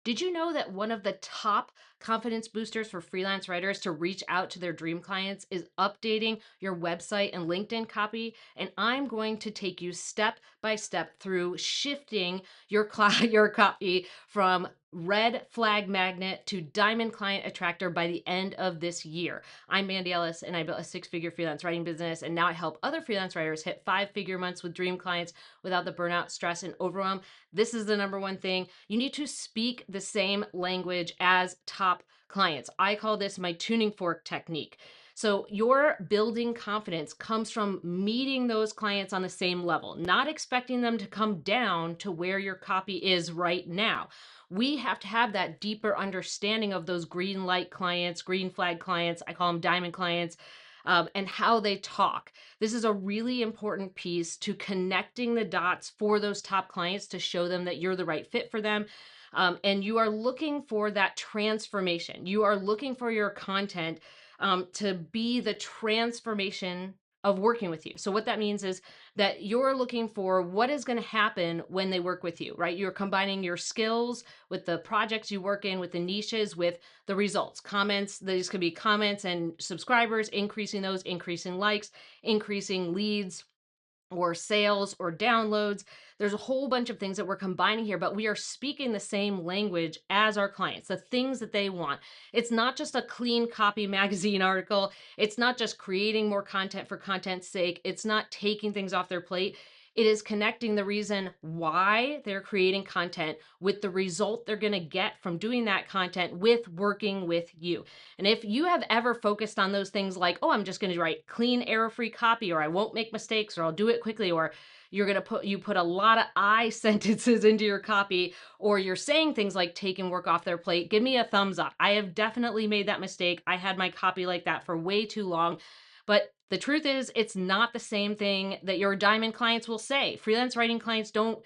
Did you know that one of the top confidence boosters for freelance writers to reach out to their dream clients is updating your website and LinkedIn copy? And I'm going to take you step by step through shifting your copy from red flag magnet to diamond client attractor by the end of this year. I'm Mandy Ellis, and I built a six-figure freelance writing business, and now I help other freelance writers hit five-figure months with dream clients without the burnout, stress, and overwhelm. This is the number one thing. You need to speak the same language as top clients. I call this my tuning fork technique. So your building confidence comes from meeting those clients on the same level, not expecting them to come down to where your copy is right now. We have to have that deeper understanding of those green light clients, green flag clients, I call them diamond clients, and how they talk. This is a really important piece to connecting the dots for those top clients to show them that you're the right fit for them. And you are looking for that transformation. You are looking for your content to be the transformation of working with you. So what that means is that you're looking for what is going to happen when they work with you, right? You're combining your skills with the projects you work in, with the niches, with the results. Comments, these could be comments and subscribers, increasing those, increasing likes, increasing leads, or sales or downloads. There's a whole bunch of things that we're combining here, but we are speaking the same language as our clients, the things that they want. It's not just a clean copy magazine article. It's not just creating more content for content's sake. It's not taking things off their plate. It is connecting the reason why they're creating content with the result they're going to get from doing that content with working with you. And if you have ever focused on those things like, oh, I'm just going to write clean, error-free copy, or I won't make mistakes, or I'll do it quickly, or you put a lot of I sentences into your copy, or you're saying things like taking work off their plate, give me a thumbs up. I have definitely made that mistake. I had my copy like that for way too long. But the truth is, it's not the same thing that your diamond clients will say. Freelance writing clients don't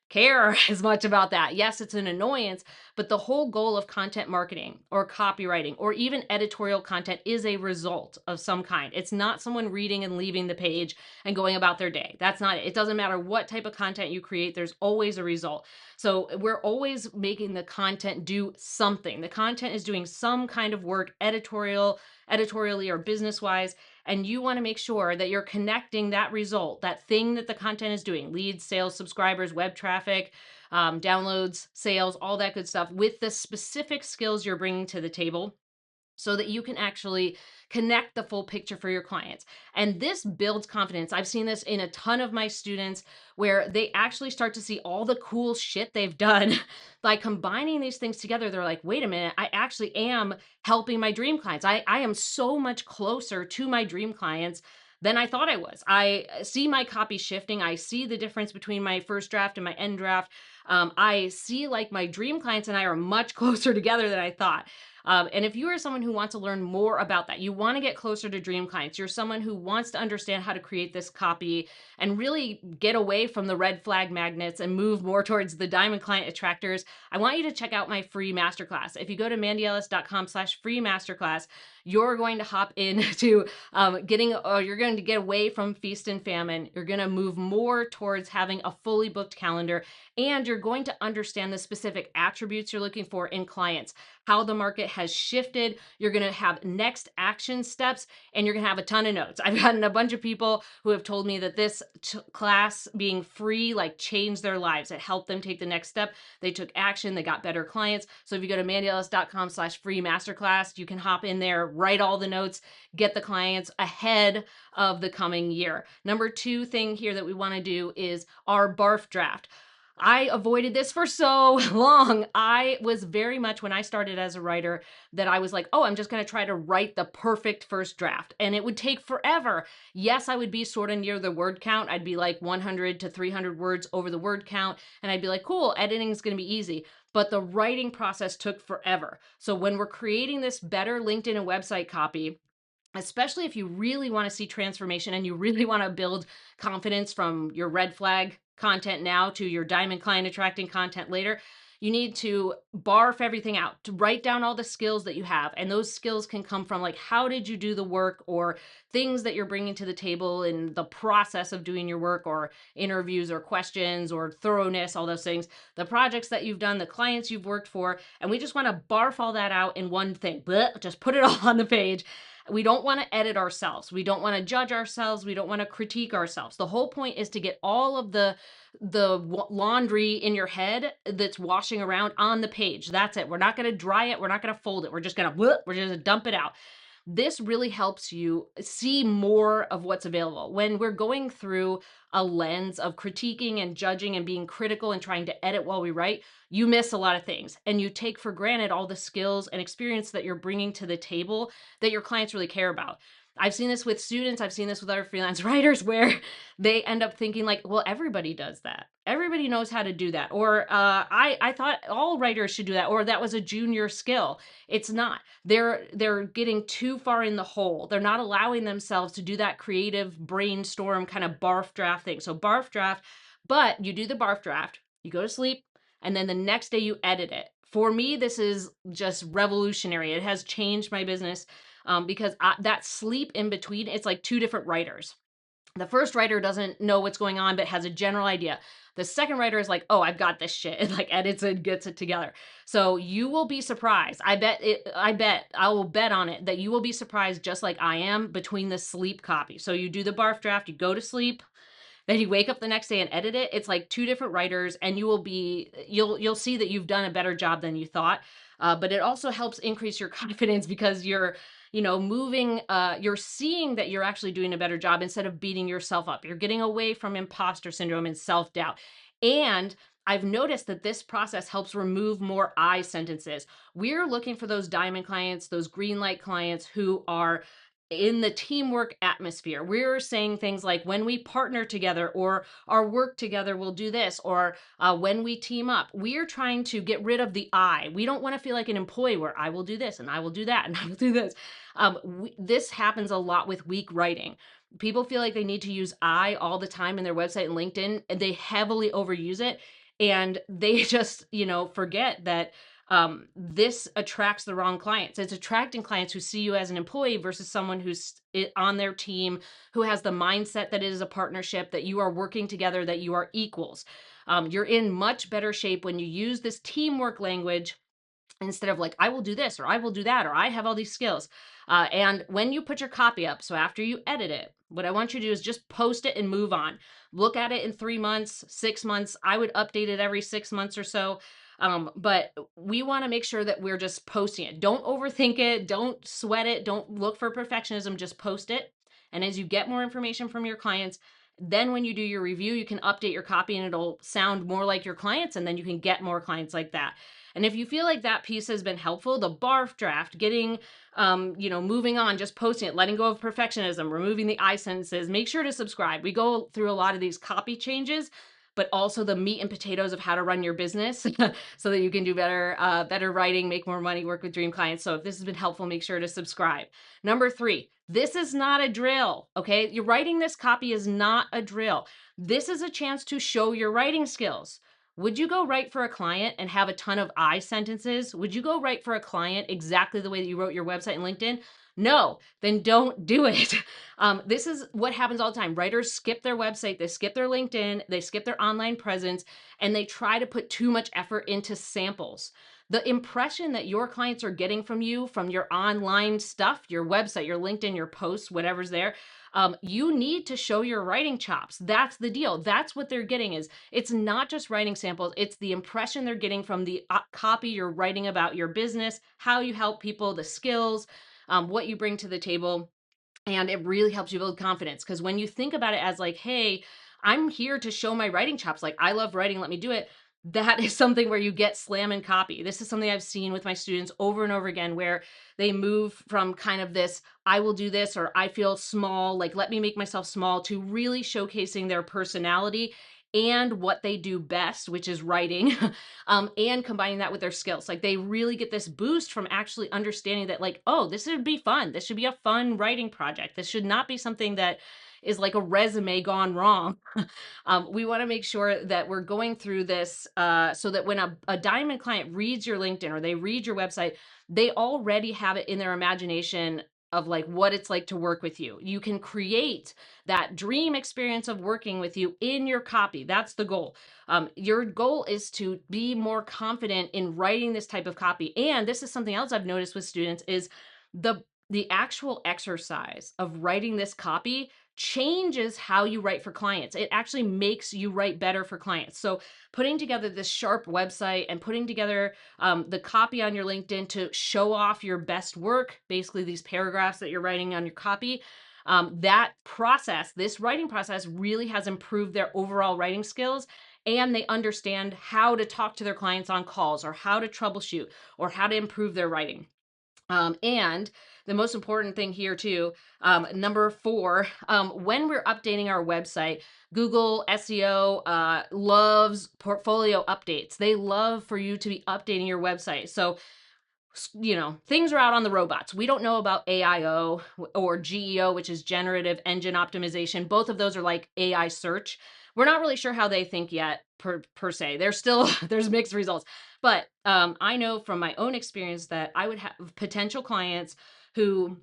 care as much about that. Yes, it's an annoyance, but the whole goal of content marketing or copywriting or even editorial content is a result of some kind. It's not someone reading and leaving the page and going about their day. That's not it. It doesn't matter what type of content you create, there's always a result. So we're always making the content do something. The content is doing some kind of work, editorially or business wise, and you want to make sure that you're connecting that result, that thing that the content is doing, leads, sales, subscribers, web traffic, downloads, sales, all that good stuff, with the specific skills you're bringing to the table, so that you can actually connect the full picture for your clients. And this builds confidence. I've seen this in a ton of my students where they actually start to see all the cool shit they've done by combining these things together. They're like, wait a minute, I actually am helping my dream clients. I am so much closer to my dream clients than I thought I was. I see my copy shifting. I see the difference between my first draft and my end draft. I see like my dream clients and I are much closer together than I thought. And if you are someone who wants to learn more about that, you want to get closer to dream clients, you're someone who wants to understand how to create this copy and really get away from the red flag magnets and move more towards the diamond client attractors, I want you to check out my free masterclass. If you go to mandyellis.com/free masterclass, you're going to hop into you're going to get away from feast and famine. You're going to move more towards having a fully booked calendar, and you're going to understand the specific attributes you're looking for in clients, how the market has shifted. You're going to have next action steps, and you're going to have a ton of notes. I've gotten a bunch of people who have told me that this class being free like changed their lives. It helped them take the next step. They took action. They got better clients. So if you go to mandyellis.com/free masterclass, you can hop in there, write all the notes, get the clients ahead of the coming year. Number two thing here that we want to do is our Barf draft. I avoided this for so long. I was very much, when I started as a writer, that I was like, oh, I'm just going to try to write the perfect first draft. And it would take forever. Yes, I would be sort of near the word count. I'd be like 100 to 300 words over the word count. And I'd be like, cool, editing is going to be easy. But the writing process took forever. So when we're creating this better LinkedIn and website copy, especially if you really want to see transformation and you really want to build confidence from your red flag content now to your diamond client attracting content later, You need to barf everything out, to write down all the skills that you have. And those skills can come from like, how did you do the work, or things that you're bringing to the table in the process of doing your work, or interviews or questions or thoroughness, all those things, the projects that you've done, the clients you've worked for. And we just want to barf all that out in one thing. Blech, just put it all on the page. We don't want to edit ourselves. We don't want to judge ourselves. We don't want to critique ourselves. The whole point is to get all of the laundry in your head that's washing around on the page. That's it. We're not going to dry it. We're not going to fold it. We're just going to dump it out. This really helps you see more of what's available. When we're going through a lens of critiquing and judging and being critical and trying to edit while we write, you miss a lot of things, and you take for granted all the skills and experience that you're bringing to the table that your clients really care about. I've seen this with students. I've seen this with other freelance writers where they end up thinking like, well, everybody does that. Everybody knows how to do that. Or I thought all writers should do that. Or that was a junior skill. It's not. They're getting too far in the hole. They're not allowing themselves to do that creative brainstorm kind of barf draft thing. So barf draft, but you do the barf draft, you go to sleep, and then the next day you edit it. For me, this is just revolutionary. It has changed my business because that sleep in between, it's like two different writers. The first writer doesn't know what's going on, but has a general idea. The second writer is like, oh, I've got this shit. It like edits it, gets it together. So you will be surprised. I will bet on it that you will be surprised, just like I am, between the sleep copy. So you do the barf draft, you go to sleep, then you wake up the next day and edit it. It's like two different writers, and you'll see that you've done a better job than you thought. But it also helps increase your confidence because you're, moving, you're seeing that you're actually doing a better job instead of beating yourself up. You're getting away from imposter syndrome and self-doubt. And I've noticed that this process helps remove more I sentences. We're looking for those diamond clients, those green light clients who are in the teamwork atmosphere. We're saying things like, when we partner together, or our work together, we'll do this, or when we team up. We're trying to get rid of the I. We don't want to feel like an employee where I will do this and I will do that and I will do this. This happens a lot with weak writing. People feel like they need to use I all the time in their website and LinkedIn, and they heavily overuse it. And they just, forget that this attracts the wrong clients. It's attracting clients who see you as an employee versus someone who's on their team, who has the mindset that it is a partnership, that you are working together, that you are equals. You're in much better shape when you use this teamwork language instead of like, I will do this, or I will do that, or I have all these skills. And when you put your copy up, so after you edit it, what I want you to do is just post it and move on. Look at it in 3 months, 6 months. I would update it every 6 months or so. But we want to make sure that we're just posting it. Don't overthink it. Don't sweat it. Don't look for perfectionism. Just post it. And as you get more information from your clients, then when you do your review, you can update your copy and it'll sound more like your clients, and then you can get more clients like that. And if you feel like that piece has been helpful, the barf draft, getting, moving on, just posting it, letting go of perfectionism, removing the I sentences, make sure to subscribe. We go through a lot of these copy changes, but also the meat and potatoes of how to run your business so that you can do better writing, make more money, work with dream clients. So if this has been helpful, make sure to subscribe. Number 3, this is not a drill, okay? You're writing this copy is not a drill. This is a chance to show your writing skills. Would you go write for a client and have a ton of I sentences? Would you go write for a client exactly the way that you wrote your website and LinkedIn? No, then don't do it. This is what happens all the time. Writers skip their website, they skip their LinkedIn, they skip their online presence, and they try to put too much effort into samples. The impression that your clients are getting from you, from your online stuff, your website, your LinkedIn, your posts, whatever's there, you need to show your writing chops. That's the deal. That's what they're getting. Is it's not just writing samples, it's the impression they're getting from the copy you're writing about your business, how you help people, the skills, what you bring to the table. And it really helps you build confidence, because when you think about it as like, hey, I'm here to show my writing chops, like I love writing, let me do it. That is something where you get slam and copy. This is something I've seen with my students over and over again, where they move from kind of this, I will do this, or I feel small, like let me make myself small, to really showcasing their personality and what they do best, which is writing, and combining that with their skills. Like they really get this boost from actually understanding that like, oh, this would be fun. This should be a fun writing project. This should not be something that is like a resume gone wrong. We want to make sure that we're going through this so that when a diamond client reads your LinkedIn or they read your website, they already have it in their imagination of like what it's like to work with you. You can create that dream experience of working with you in your copy. That's the goal. Your goal is to be more confident in writing this type of copy. And this is something else I've noticed with students is the the actual exercise of writing this copy changes how you write for clients. It actually makes you write better for clients. So putting together this sharp website and putting together the copy on your LinkedIn to show off your best work, basically these paragraphs that you're writing on your copy, that process, this writing process really has improved their overall writing skills, and they understand how to talk to their clients on calls or how to troubleshoot or how to improve their writing. And the most important thing here too, number 4, when we're updating our website, Google SEO loves portfolio updates. They love for you to be updating your website. So things are out on the robots. We don't know about AIO or GEO, which is generative engine optimization. Both of those are like AI search. We're not really sure how they think yet per se. There's still there's mixed results. But I know from my own experience that I would have potential clients who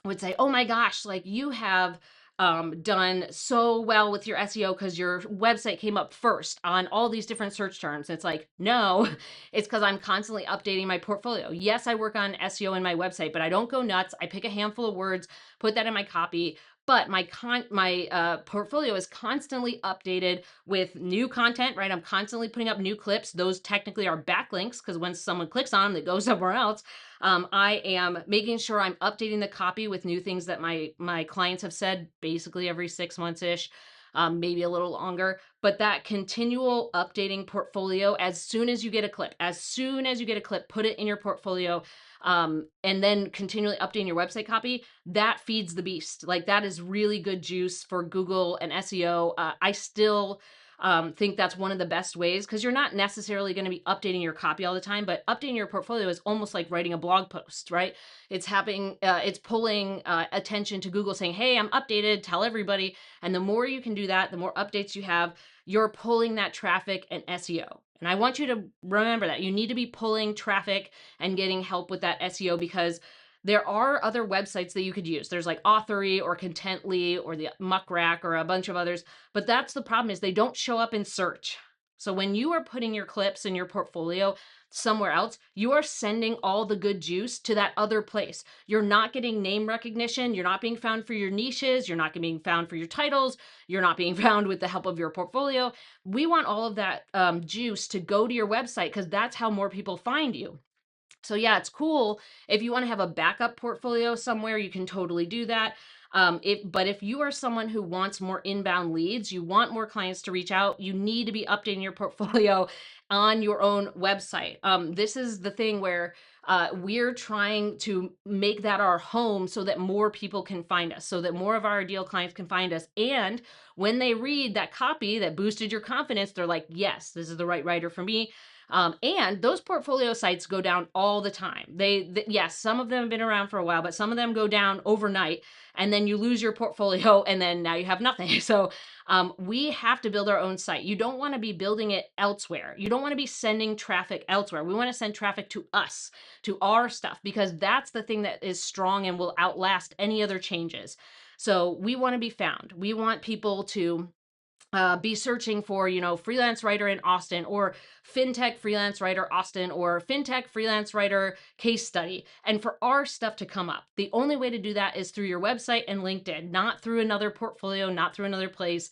would say, "Oh my gosh, like you have done so well with your SEO because your website came up first on all these different search terms." It's like, no, it's because I'm constantly updating my portfolio. Yes, I work on SEO in my website, but I don't go nuts. I pick a handful of words, put that in my copy. But my portfolio is constantly updated with new content, right? I'm constantly putting up new clips. Those technically are backlinks because when someone clicks on them, they go somewhere else. I am making sure I'm updating the copy with new things that my clients have said basically every 6 months ish, maybe a little longer. But that continual updating portfolio, as soon as you get a clip, put it in your portfolio, and then continually updating your website copy. That feeds the beast. Like that is really good juice for Google and SEO. I still think that's one of the best ways because you're not necessarily going to be updating your copy all the time, but updating your portfolio is almost like writing a blog post, right? It's pulling attention to Google saying, "Hey, I'm updated, tell everybody." And the more you can do that, the more updates you have, you're pulling that traffic and SEO. And I want you to remember that you need to be pulling traffic and getting help with that SEO because there are other websites that you could use. There's like Authory or Contently or the Muckrack or a bunch of others. But that's the problem is they don't show up in search. So when you are putting your clips and your portfolio somewhere else, you are sending all the good juice to that other place. You're not getting name recognition. You're not being found for your niches. You're not being found for your titles. You're not being found with the help of your portfolio. We want all of that juice to go to your website because that's how more people find you. So yeah, it's cool. If you want to have a backup portfolio somewhere, you can totally do that. But if you are someone who wants more inbound leads, you want more clients to reach out, you need to be updating your portfolio on your own website. This is the thing where we're trying to make that our home so that more people can find us, so that more of our ideal clients can find us. And when they read that copy that boosted your confidence, they're like, yes, this is the right writer for me. And those portfolio sites go down all the time. Yes, some of them have been around for a while, but some of them go down overnight, and then you lose your portfolio, and then now you have nothing. So we have to build our own site. You don't want to be building it elsewhere. You don't want to be sending traffic elsewhere. We want to send traffic to us, to our stuff, because that's the thing that is strong and will outlast any other changes. So we want to be found. We want people to be searching for, freelance writer in Austin or fintech freelance writer Austin or fintech freelance writer case study, and for our stuff to come up. The only way to do that is through your website and LinkedIn, not through another portfolio, not through another place.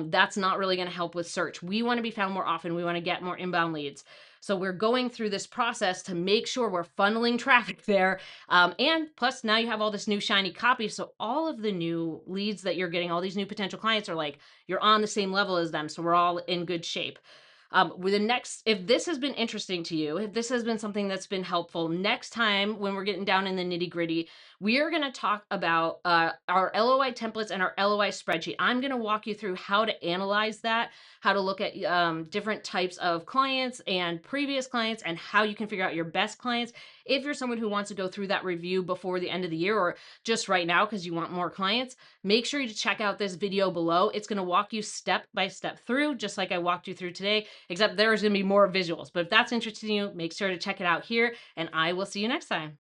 That's not really going to help with search. We want to be found more often. We want to get more inbound leads. So we're going through this process to make sure we're funneling traffic there. And plus now you have all this new shiny copy. So all of the new leads that you're getting, all these new potential clients are like, you're on the same level as them. So we're all in good shape. If this has been interesting to you, if this has been something that's been helpful, next time when we're getting down in the nitty gritty, We are going to talk about our LOI templates and our LOI spreadsheet. I'm going to walk you through how to analyze that, how to look at different types of clients and previous clients, and how you can figure out your best clients. If you're someone who wants to go through that review before the end of the year or just right now because you want more clients, make sure you check out this video below. It's going to walk you step by step through, just like I walked you through today, except there's going to be more visuals. But if that's interesting to you, make sure to check it out here, and I will see you next time.